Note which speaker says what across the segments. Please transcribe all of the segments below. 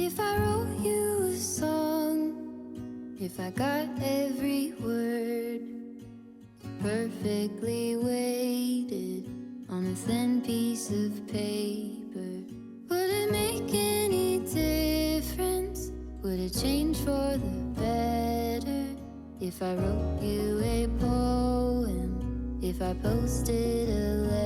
Speaker 1: If I wrote you a song, if I got every word perfectly weighted on a thin piece of paper, would it make any difference? Would it change for the better if I wrote you a poem, if I posted a letter?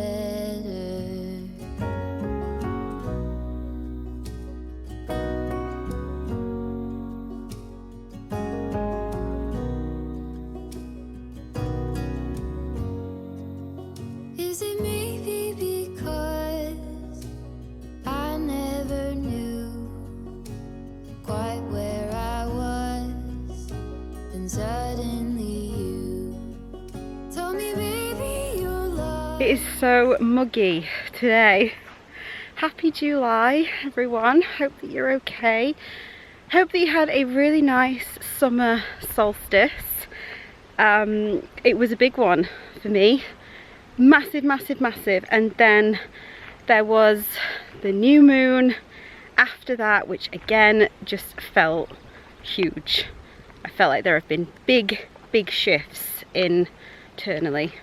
Speaker 1: Is it maybe because I never knew quite where I was, then suddenly you told me, baby, you're lost.
Speaker 2: It is so muggy today. Happy July, everyone. Hope that you're okay. Hope that you had a really nice summer solstice. It was a big one for me. Massive, massive, massive. And then there was the new moon after that, which again just felt huge. I felt like there have been big shifts internally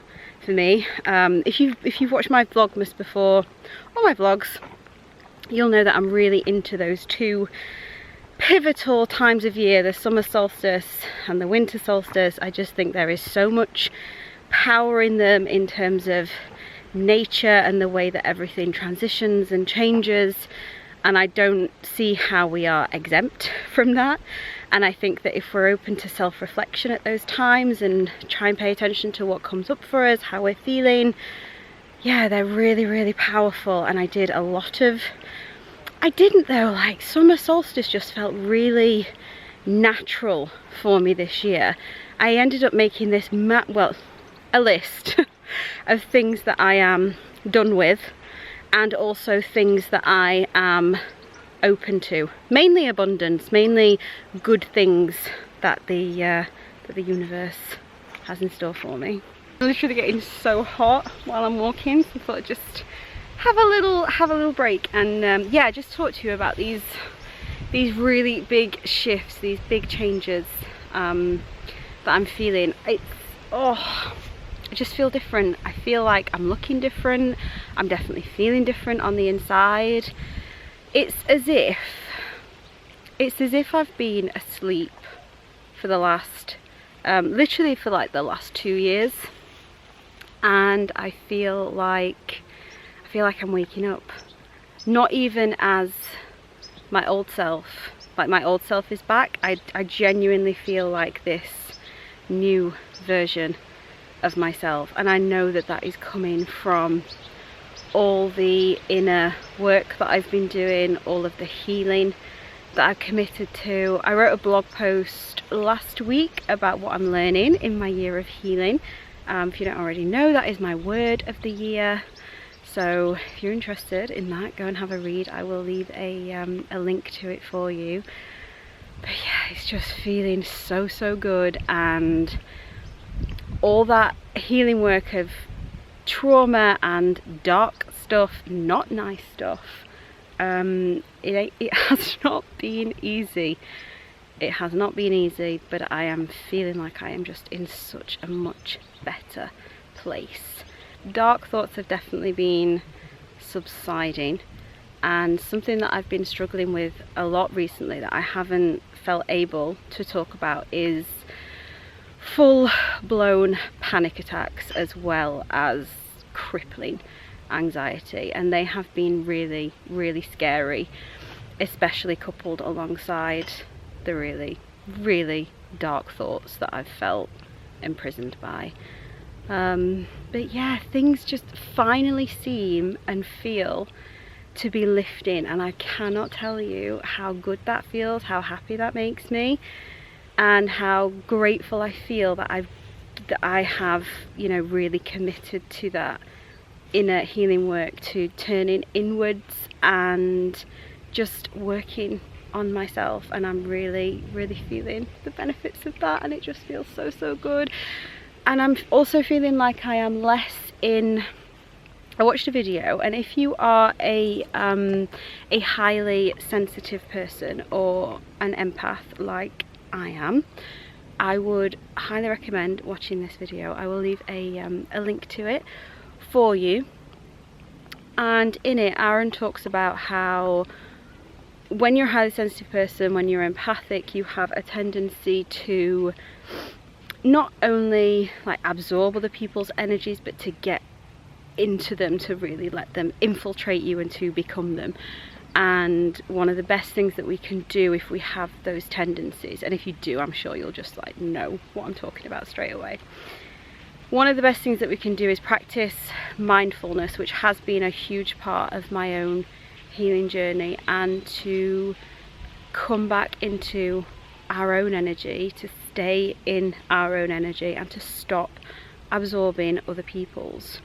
Speaker 2: for me. If you've watched my Vlogmas before, or my vlogs, you'll know that I'm really into those two pivotal times of year, the summer solstice and the winter solstice. I just think there is so much power in them in terms of nature and the way that everything transitions and changes, and I don't see how we are exempt from that. And I think that if we're open to self-reflection at those times and try and pay attention to what comes up for us, how we're feeling, yeah, they're really powerful. And I didn't though, like summer solstice just felt really natural for me this year. I ended up making this a list of things that I am done with, and also things that I am open to. Mainly abundance, mainly good things that the universe has in store for me. I'm literally getting so hot while I'm walking, so I thought I'd just have a little break and yeah, just talk to you about these really big shifts, these big changes that I'm feeling. I just feel different. I feel like I'm looking different. I'm definitely feeling different on the inside. It's as if I've been asleep for the last, literally for like the last 2 years, and I feel like I'm waking up. Not even as my old self, like my old self is back. I genuinely feel like this new version of myself, and I know that that is coming from all the inner work that I've been doing, all of the healing that I've committed to. I wrote a blog post last week about what I'm learning in my year of healing. If you don't already know, that is my word of the year, so if you're interested in that, go and have a read. I will leave a link to it for you. But yeah, it's just feeling so good, and all that healing work of trauma and dark stuff, not nice stuff, it has not been easy. It has not been easy, but I am feeling like I am just in such a much better place. Dark thoughts have definitely been subsiding, and something that I've been struggling with a lot recently that I haven't felt able to talk about is full-blown panic attacks, as well as crippling anxiety, and they have been really scary, especially coupled alongside the really dark thoughts that I've felt imprisoned by. But yeah, things just finally seem and feel to be lifting, and I cannot tell you how good that feels, how happy that makes me, and how grateful I feel that I have, you know, really committed to that inner healing work, to turning inwards and just working on myself. And I'm really feeling the benefits of that, and it just feels so good. And I'm also feeling like I am less in I watched a video, and if you are a highly sensitive person or an empath like I am, I would highly recommend watching this video. I will leave a link to it for you. And in it, Aaron talks about how when you're a highly sensitive person, when you're empathic, you have a tendency to not only like absorb other people's energies, but to get into them, to really let them infiltrate you and to become them. And one of the best things that we can do if we have those tendencies, and if you do, I'm sure you'll just like know what I'm talking about straight away. One of the best things that we can do is practice mindfulness, which has been a huge part of my own healing journey, and to come back into our own energy, to stay in our own energy, and to stop absorbing other people's.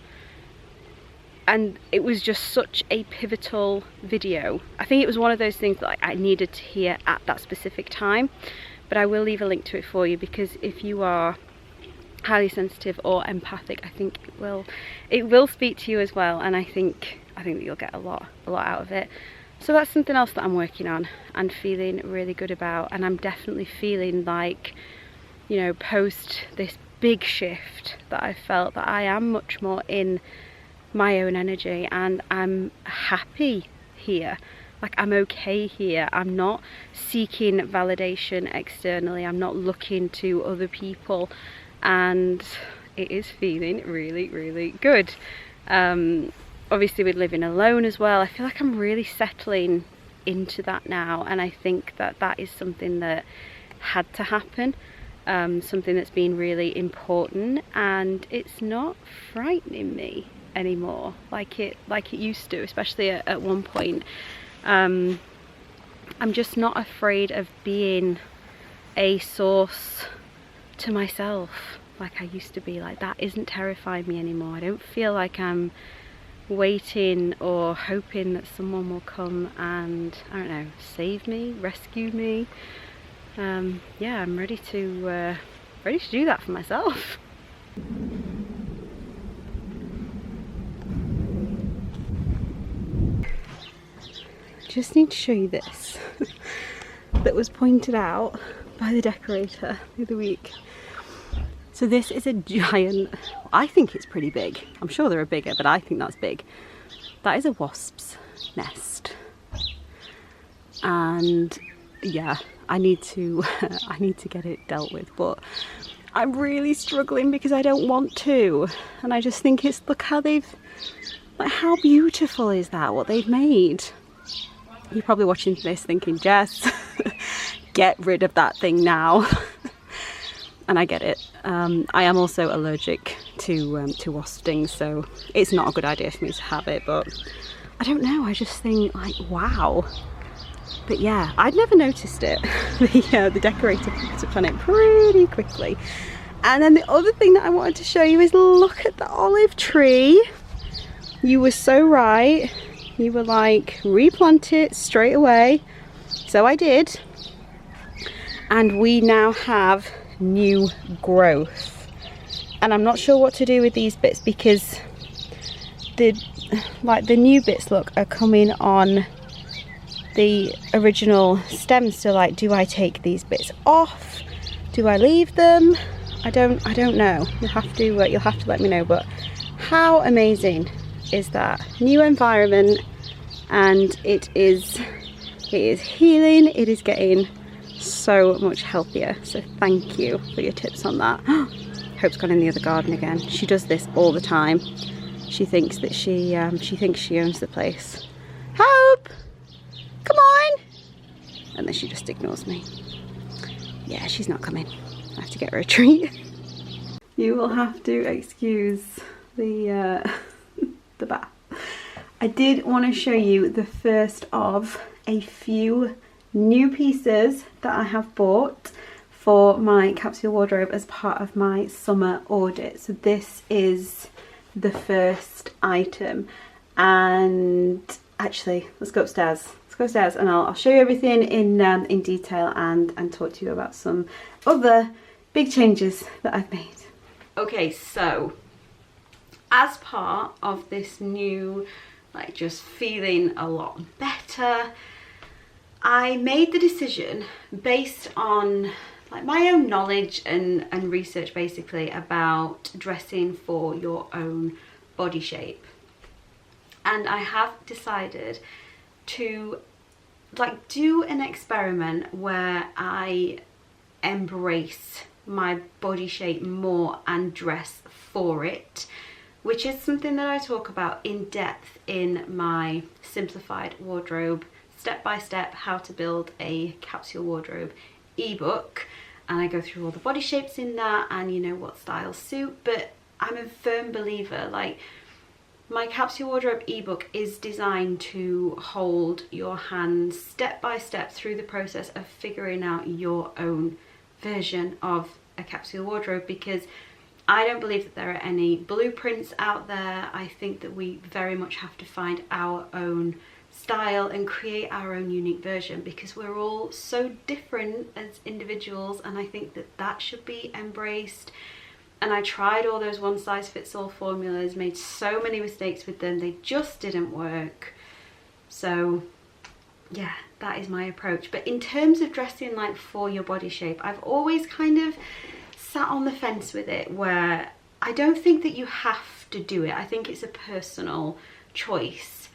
Speaker 2: And it was just such a pivotal video. I think it was one of those things that like, I needed to hear at that specific time, but I will leave a link to it for you, because if you are highly sensitive or empathic, I think it will speak to you as well, and I think that you'll get a lot out of it. So that's something else that I'm working on and feeling really good about, and I'm definitely feeling like, you know, post this big shift that I felt, that I am much more in my own energy, and I'm happy here. Like, I'm okay here. I'm not seeking validation externally. I'm not looking to other people, and it is feeling really, really good. Obviously with living alone as well, I feel like I'm really settling into that now, and I think that that is something that had to happen, something that's been really important, and it's not frightening me anymore like it used to, especially at one point. I'm just not afraid of being a source to myself like I used to be. Like, that isn't terrifying me anymore. I don't feel like I'm waiting or hoping that someone will come and, I don't know, save me, rescue me. Yeah, I'm ready to do that for myself. Just need to show you this that was pointed out by the decorator the other week. So this is a giant, I think it's pretty big. I'm sure there are bigger, but I think that's big. That is a wasp's nest. And yeah, I need to get it dealt with, but I'm really struggling because I don't want to. And I just think look how how beautiful is that, what they've made. You're probably watching this thinking, Jess, get rid of that thing now. And I get it. I am also allergic to wasp stings, so it's not a good idea for me to have it, but I don't know, I just think like, wow. But yeah, I'd never noticed it. The decorator picked up on it pretty quickly. And then the other thing that I wanted to show you is, look at the olive tree. You were so right. You were like, replant it straight away. So I did. And we now have new growth. And I'm not sure what to do with these bits, because the new bits, look, are coming on the original stems. So like, do I take these bits off? Do I leave them? I don't know. You'll have to let me know. But how amazing is that? New environment, and it is healing. It is getting so much healthier. So thank you for your tips on that. Hope's gone in the other garden again. She does this all the time. She thinks that she owns the place. Hope, come on! And then she just ignores me. Yeah, she's not coming. I have to get her a treat. You will have to excuse the bath. I did want to show you the first of a few new pieces that I have bought for my capsule wardrobe as part of my summer audit. So this is the first item, and actually let's go upstairs. And I'll show you everything in detail and talk to you about some other big changes that I've made. Okay, so as part of this new, like, just feeling a lot better, I made the decision based on like my own knowledge and research basically about dressing for your own body shape. And I have decided to like do an experiment where I embrace my body shape more and dress for it, which is something that I talk about in depth in my simplified wardrobe, step-by-step how to build a capsule wardrobe ebook. And I go through all the body shapes in that and, you know, what styles suit. But I'm a firm believer, like, my capsule wardrobe ebook is designed to hold your hands step by step through the process of figuring out your own version of a capsule wardrobe, because I don't believe that there are any blueprints out there. I think that we very much have to find our own style and create our own unique version, because we're all so different as individuals, and I think that that should be embraced. And I tried all those one size fits all formulas, made so many mistakes with them, they just didn't work. So yeah, that is my approach. But in terms of dressing like for your body shape, I've always kind of sat on the fence with it, where I don't think that you have to do it. I think it's a personal choice,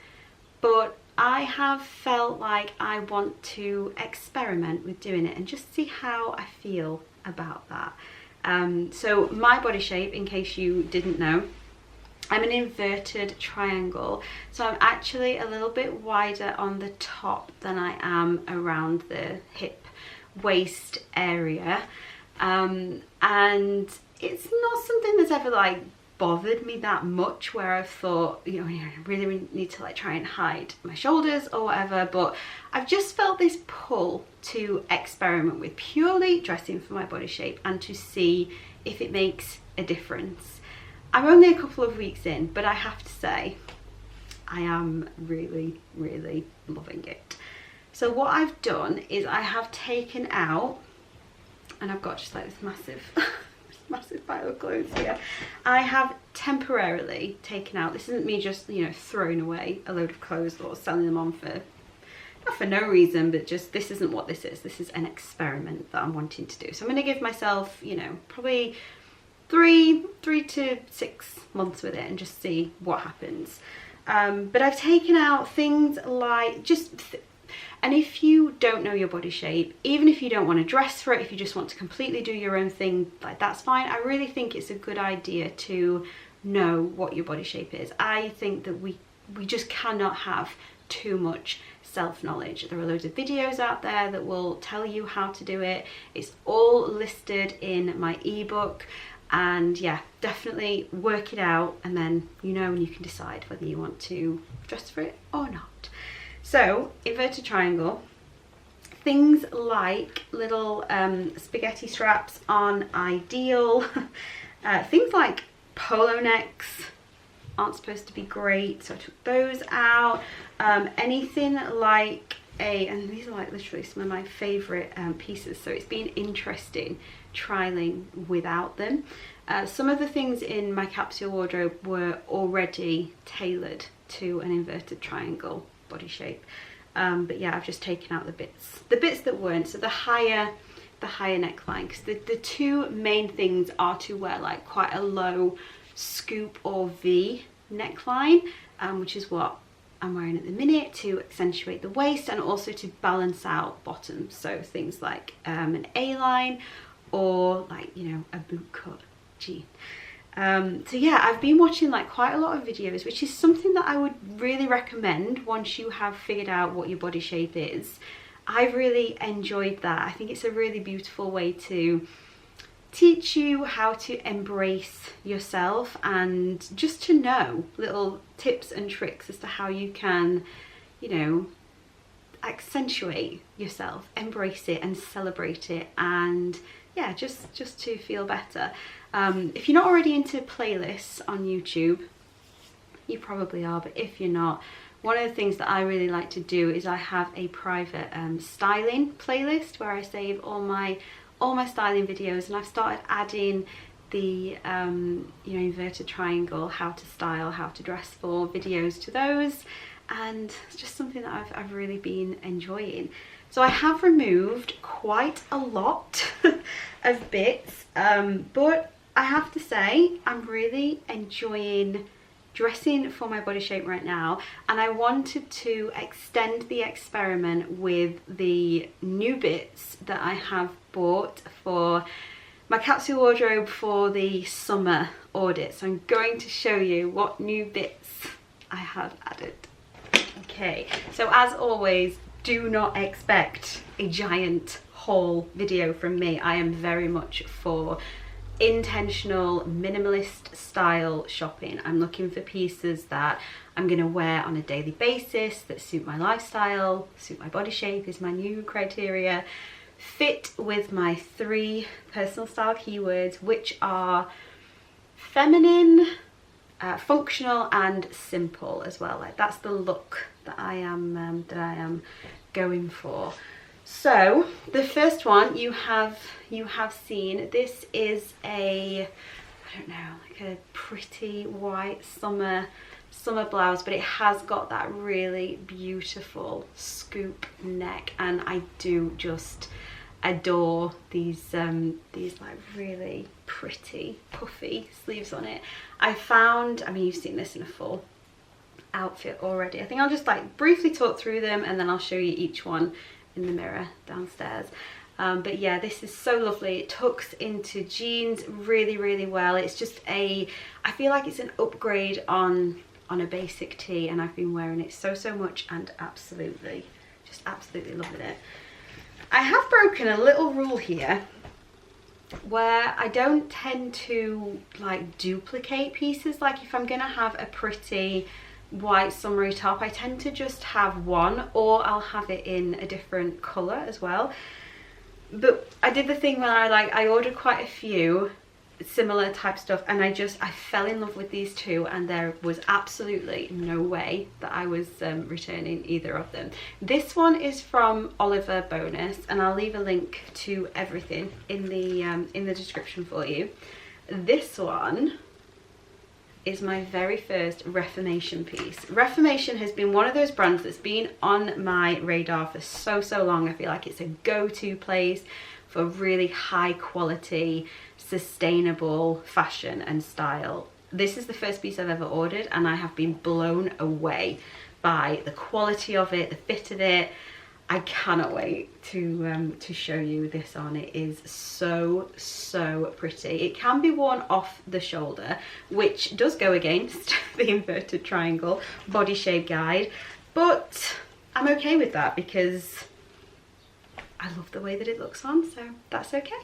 Speaker 2: but I have felt like I want to experiment with doing it and just see how I feel about that. So my body shape, in case you didn't know, I'm an inverted triangle, so I'm actually a little bit wider on the top than I am around the hip waist area, and it's not something that's ever like bothered me that much where I've thought, you know, I really need to like try and hide my shoulders or whatever. But I've just felt this pull to experiment with purely dressing for my body shape and to see if it makes a difference. I'm only a couple of weeks in, but I have to say I am really, really loving it. So what I've done is I have taken out, and I've got just like this massive pile of clothes here. I have temporarily taken out, this isn't me just, you know, throwing away a load of clothes or selling them on for, not for no reason, but just this isn't what this is. This is an experiment that I'm wanting to do. So I'm going to give myself, you know, probably three to 6 months with it and just see what happens. But I've taken out things like and if you don't know your body shape, even if you don't want to dress for it, if you just want to completely do your own thing, like, that's fine. I really think it's a good idea to know what your body shape is. I think that we just cannot have too much self-knowledge. There are loads of videos out there that will tell you how to do it. It's all listed in my ebook, and yeah, definitely work it out, and then you know, and you can decide whether you want to dress for it or not. So, inverted triangle, things like little spaghetti straps on ideal, things like polo necks aren't supposed to be great, so I took those out. Anything like and these are like literally some of my favourite pieces, so it's been interesting trialing without them. Some of the things in my capsule wardrobe were already tailored to an inverted triangle body shape, but yeah, I've just taken out the bits that weren't. So the higher neckline, because the two main things are to wear like quite a low scoop or V neckline, which is what I'm wearing at the minute, to accentuate the waist and also to balance out bottoms. So things like an A-line or like, you know, a boot cut jean. So yeah, I've been watching like quite a lot of videos, which is something that I would really recommend once you have figured out what your body shape is. I've really enjoyed that. I think it's a really beautiful way to teach you how to embrace yourself and just to know little tips and tricks as to how you can, you know, accentuate yourself, embrace it and celebrate it, and yeah, just to feel better. If you're not already into playlists on YouTube, you probably are, but if you're not, one of the things that I really like to do is I have a private styling playlist where I save all my styling videos, and I've started adding the you know, inverted triangle, how to style, how to dress for videos to those, and it's just something that I've really been enjoying. So I have removed quite a lot of bits, but I have to say I'm really enjoying dressing for my body shape right now, and I wanted to extend the experiment with the new bits that I have bought for my capsule wardrobe for the summer audit. So I'm going to show you what new bits I have added. Okay, so as always, do not expect a giant haul video from me. I am very much for intentional minimalist style shopping. I'm looking for pieces that I'm going to wear on a daily basis, that suit my lifestyle, suit my body shape is my new criteria, fit with my 3 personal style keywords, which are feminine, functional and simple as well. Like, that's the look that I am going for. So the first one you have seen. This is a, I don't know, like a pretty white summer blouse, but it has got that really beautiful scoop neck, and I do just adore these like really pretty puffy sleeves on it. I mean, you've seen this in a full outfit already. I think I'll just like briefly talk through them and then I'll show you each one in the mirror downstairs. But yeah, this is so lovely. It tucks into jeans really well. It's just I feel like it's an upgrade on a basic tee, and I've been wearing it so much and absolutely loving it. I have broken a little rule here where I don't tend to like duplicate pieces. Like, if I'm gonna have a pretty white summery top, I tend to just have one, or I'll have it in a different colour as well. But I did the thing where I ordered quite a few similar type stuff, and I fell in love with these 2, and there was absolutely no way that I was returning either of them. This one is from Oliver Bonus, and I'll leave a link to everything in the description for you. This one is my very first Reformation piece. Reformation has been one of those brands that's been on my radar for so long. I feel like it's a go-to place for really high quality, sustainable fashion and style. This is the first piece I've ever ordered, and I have been blown away by the quality of it, the fit of it. I cannot wait to show you this on. It is so pretty. It can be worn off the shoulder, which does go against the inverted triangle body shape guide, but I'm okay with that because I love the way that it looks on, so that's okay.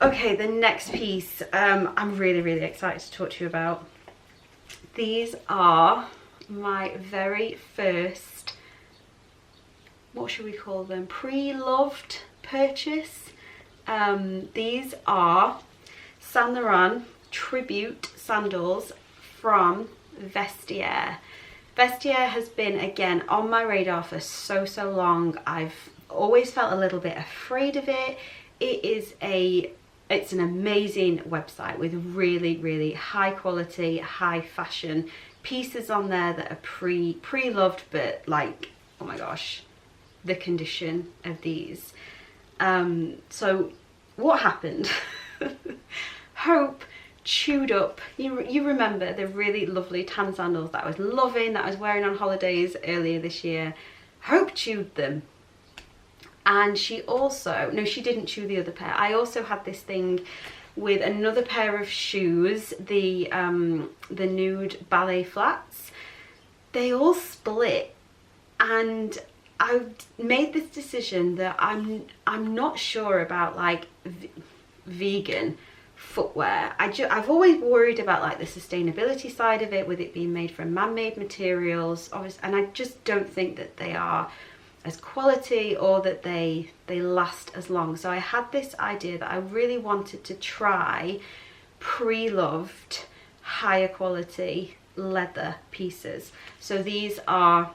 Speaker 2: Okay, the next piece I'm really excited to talk to you about. These are my very first, what should we call them, pre-loved purchase. These are Saint Laurent tribute sandals from Vestiaire. Vestiaire has been, again, on my radar for so long. I've always felt a little bit afraid of it. It's an amazing website with really high quality, high fashion pieces on there that are pre-loved, but like, oh my gosh, the condition of these. So what happened? Hope chewed up, you remember the really lovely tan sandals that I was loving, that I was wearing on holidays earlier this year. Hope chewed them. And she also, no, she didn't chew the other pair. I also had this thing with another pair of shoes, the nude ballet flats. They all split, and I made this decision that I'm not sure about like vegan footwear. I've always worried about like the sustainability side of it, with it being made from man-made materials, obviously, and I just don't think that they are as quality or that they last as long. So I had this idea that I really wanted to try pre-loved, higher quality leather pieces. So these are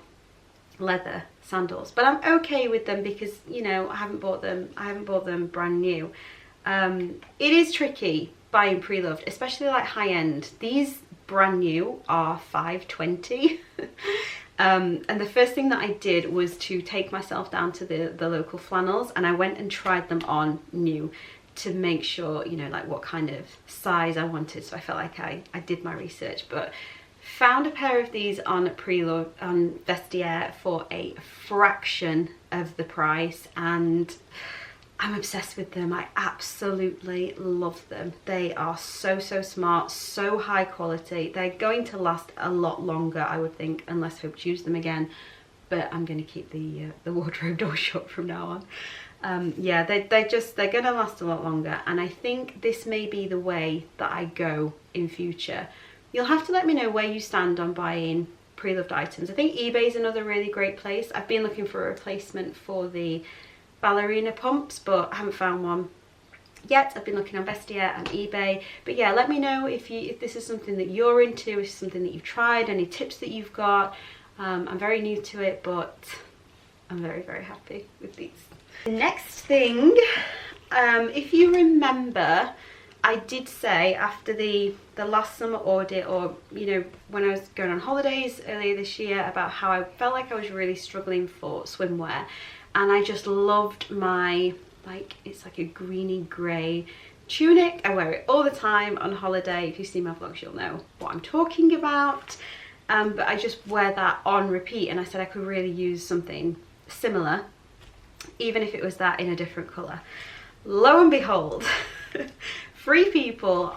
Speaker 2: leather sandals, but I'm okay with them because, you know, I haven't bought them brand new. It is tricky buying pre-loved, especially like high end, these brand new are $5.20. And the first thing that I did was to take myself down to the local flannels, and I went and tried them on new to make sure, you know, like what kind of size I wanted. So I felt like I did my research, but found a pair of these on pre-loved on Vestiaire for a fraction of the price, and I'm obsessed with them. I absolutely love them. They are so smart, so high quality. They're going to last a lot longer, I would think, unless I hope to use them again, but I'm going to keep the wardrobe door shut from now on. Yeah, they're going to last a lot longer, and I think this may be the way that I go in future. You'll have to let me know where you stand on buying pre-loved items. I think eBay is another really great place. I've been looking for a replacement for the ballerina pumps, but I haven't found one yet. I've been looking on Vestiaire and eBay, but yeah, let me know if this is something that you're into, if it's something that you've tried, any tips that you've got. I'm very new to it, but I'm very happy with these. The next thing, if you remember, I did say after the last summer audit, or you know, when I was going on holidays earlier this year, about how I felt like I was really struggling for swimwear, and I just loved my, like, it's like a greeny grey tunic. I wear it all the time on holiday. If you see my vlogs, you'll know what I'm talking about. But I just wear that on repeat, and I said I could really use something similar, even if it was that in a different colour. Lo and behold, Free People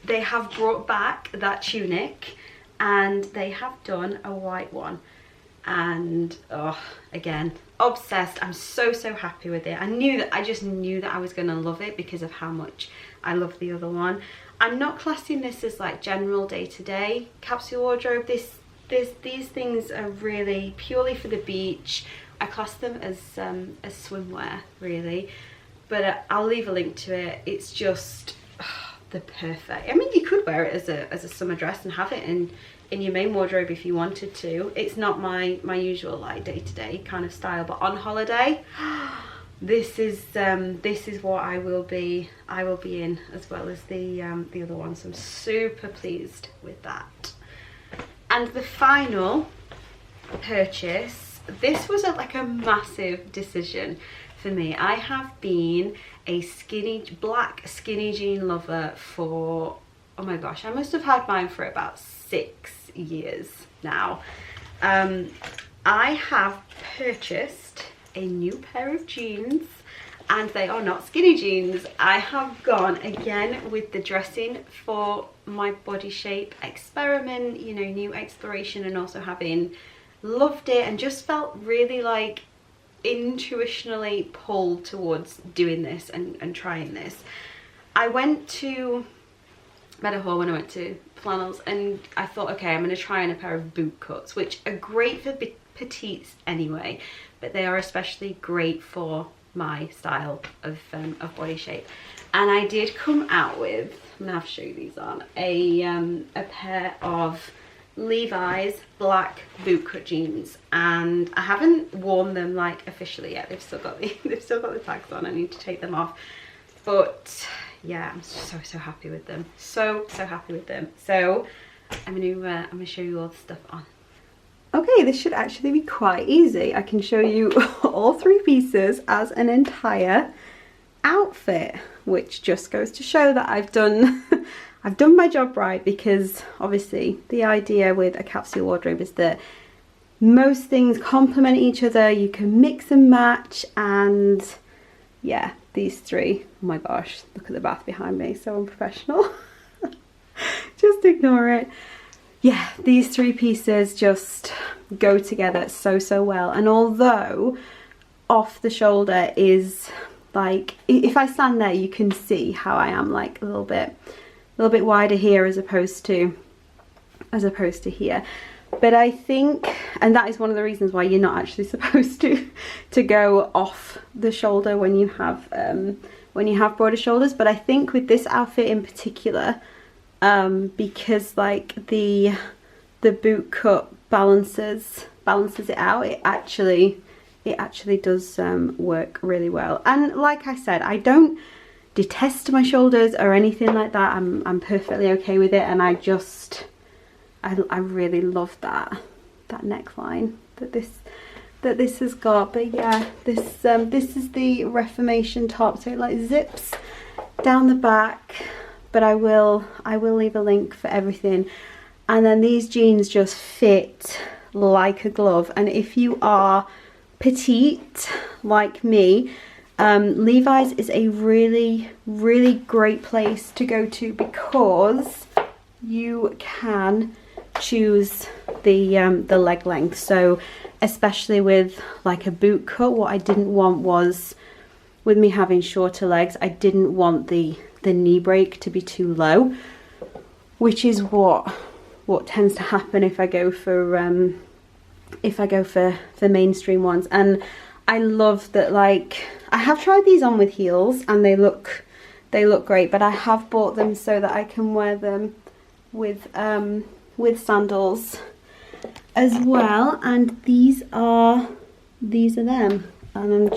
Speaker 2: they have brought back that tunic, and they have done a white one, and oh, again, obsessed. I'm so happy with it. I just knew that I was gonna love it because of how much I love the other one. I'm not classing this as like general day-to-day capsule wardrobe. These things are really purely for the beach. I class them as swimwear, really, but I'll leave a link to it. It's just the perfect. I mean, you could wear it as a summer dress and have it in your main wardrobe if you wanted to. It's not my usual like day-to-day kind of style, but on holiday, this is what I will be in, as well as the other one. So I'm super pleased with that. And the final purchase, this was like a massive decision for me. I have been a black skinny jean lover for, oh my gosh, I must have had mine for about 6 years now. I have purchased a new pair of jeans, and they are not skinny jeans. I have gone again with the dressing for my body shape experiment, you know, new exploration, and also having loved it and just felt really like intuitionally pulled towards doing this and trying this. I went to Meadowhall when I went to flannels, and I thought, okay, I'm going to try on a pair of boot cuts, which are great for petites anyway, but they are especially great for my style of body shape. And I did come out with, I'm gonna have to show you these on, a pair of Levi's black bootcut jeans, and I haven't worn them like officially yet. They've still got the tags on. I need to take them off, but yeah, I'm so happy with them. So happy with them. So I'm gonna show you all the stuff on. Okay, this should actually be quite easy. I can show you all 3 pieces as an entire outfit, which just goes to show that I've done my job right, because obviously the idea with a capsule wardrobe is that most things complement each other. You can mix and match, and yeah, these 3, oh my gosh, look at the bath behind me, so unprofessional. Just ignore it. Yeah, these 3 pieces just go together so well. And although off the shoulder is like, if I stand there, you can see how I am like a little bit wider here as opposed to here. But I think, and that is one of the reasons why you're not actually supposed to go off the shoulder when you have broader shoulders. But I think with this outfit in particular, because like the boot cut balances it out, it actually does work really well. And like I said, I don't detest my shoulders or anything like that. I'm perfectly okay with it, and I really love that neckline that this has got. But yeah, this is the Reformation top, so it like zips down the back, but I will leave a link for everything. And then these jeans just fit like a glove, and if you are petite like me, Levi's is a really great place to go to, because you can choose the leg length. So especially with like a boot cut, what I didn't want was, with me having shorter legs, I didn't want the knee break to be too low, which is what tends to happen if I go for mainstream ones. And I love that, like, I have tried these on with heels and they look great, but I have bought them so that I can wear them with sandals as well. And these are them, and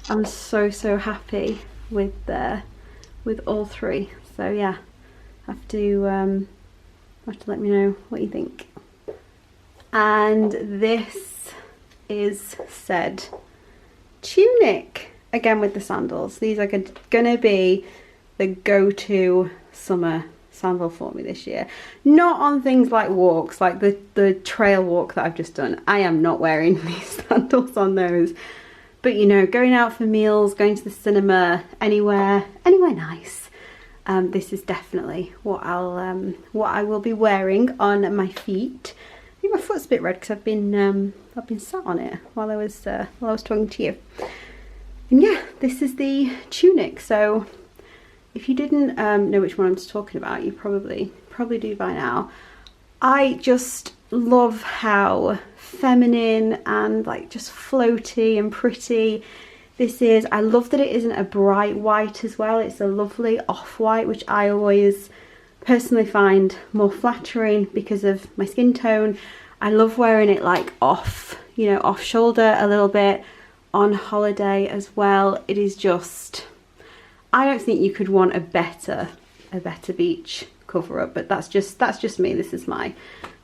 Speaker 2: I'm so happy with all three. So yeah, have to let me know what you think. And this is said tunic, again with the sandals. These are gonna be the go-to summer sandal for me this year. Not on things like walks, like the trail walk that I've just done. I am not wearing these sandals on those. But you know, going out for meals, going to the cinema, anywhere nice. This is definitely what I will be wearing on my feet. I think my foot's a bit red because I've been sat on it while I was talking to you. And yeah, this is the tunic. So if you didn't know which one I'm talking about, you probably do by now. I just love how feminine and like just floaty and pretty this is. I love that it isn't a bright white as well. It's a lovely off-white, which I always personally find more flattering because of my skin tone. I love wearing it like off, you know, off shoulder a little bit on holiday as well. It is just, I don't think you could want a better beach cover up, but that's just me. This is my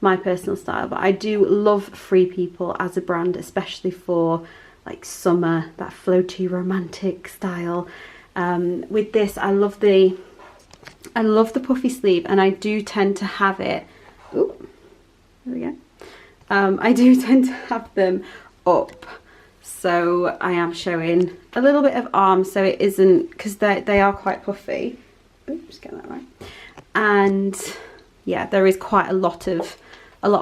Speaker 2: personal style. But I do love Free People as a brand, especially for like summer, that floaty romantic style. With this, I love the puffy sleeve, and I do tend to have it, oh, there we go. I do tend to have them up, so I am showing a little bit of arm, so it isn't, because they are quite puffy. Oops, just get that right. And yeah, there is quite a lot of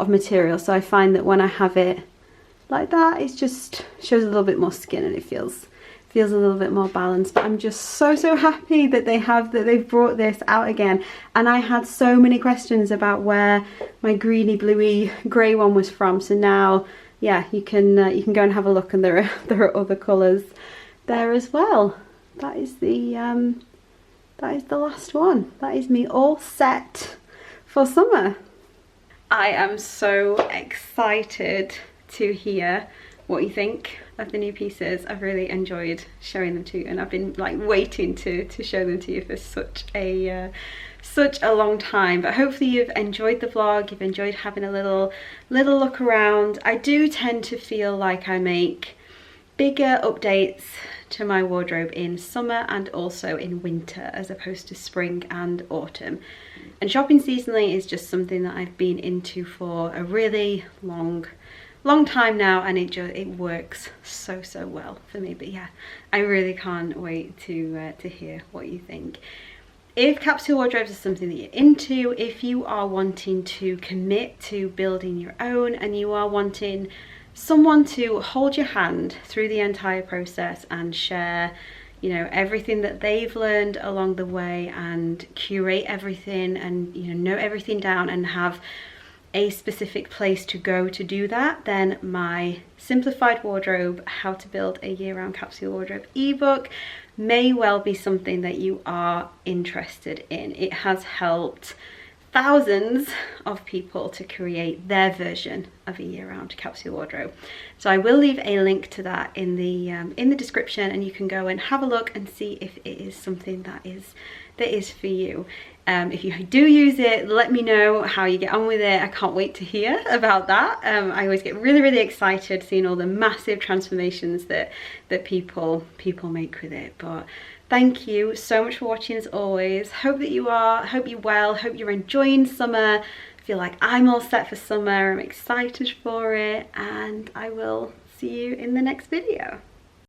Speaker 2: material, so I find that when I have it like that, it just shows a little bit more skin and it feels a little bit more balanced. But I'm just so happy that they've brought this out again. And I had so many questions about where my greeny bluey grey one was from, so now yeah, you can go and have a look, and there are other colours there as well. That is the last one. That is me all set for summer. I am so excited to hear what you think of the new pieces. I've really enjoyed showing them to you, and I've been like waiting to show them to you for such a long time. But hopefully you've enjoyed the vlog, you've enjoyed having a little look around. I do tend to feel like I make bigger updates to my wardrobe in summer and also in winter, as opposed to spring and autumn. And shopping seasonally is just something that I've been into for a really long time now, and it works so well for me. But yeah, I really can't wait to hear what you think. If capsule wardrobes are something that you're into, if you are wanting to commit to building your own, and you are wanting someone to hold your hand through the entire process and share, you know, everything that they've learned along the way, and curate everything, and you know everything down, and have a specific place to go to do that, then my Simplified Wardrobe, How to Build a Year-Round Capsule Wardrobe ebook may well be something that you are interested in. It has helped thousands of people to create their version of a year-round capsule wardrobe. So I will leave a link to that in the description, and you can go and have a look and see if it is something that is for you. If you do use it, let me know how you get on with it. I can't wait to hear about that. I always get really excited seeing all the massive transformations that people make with it. But thank you so much for watching as always. Hope you're well, hope you're enjoying summer. I feel like I'm all set for summer. I'm excited for it, and I will see you in the next video.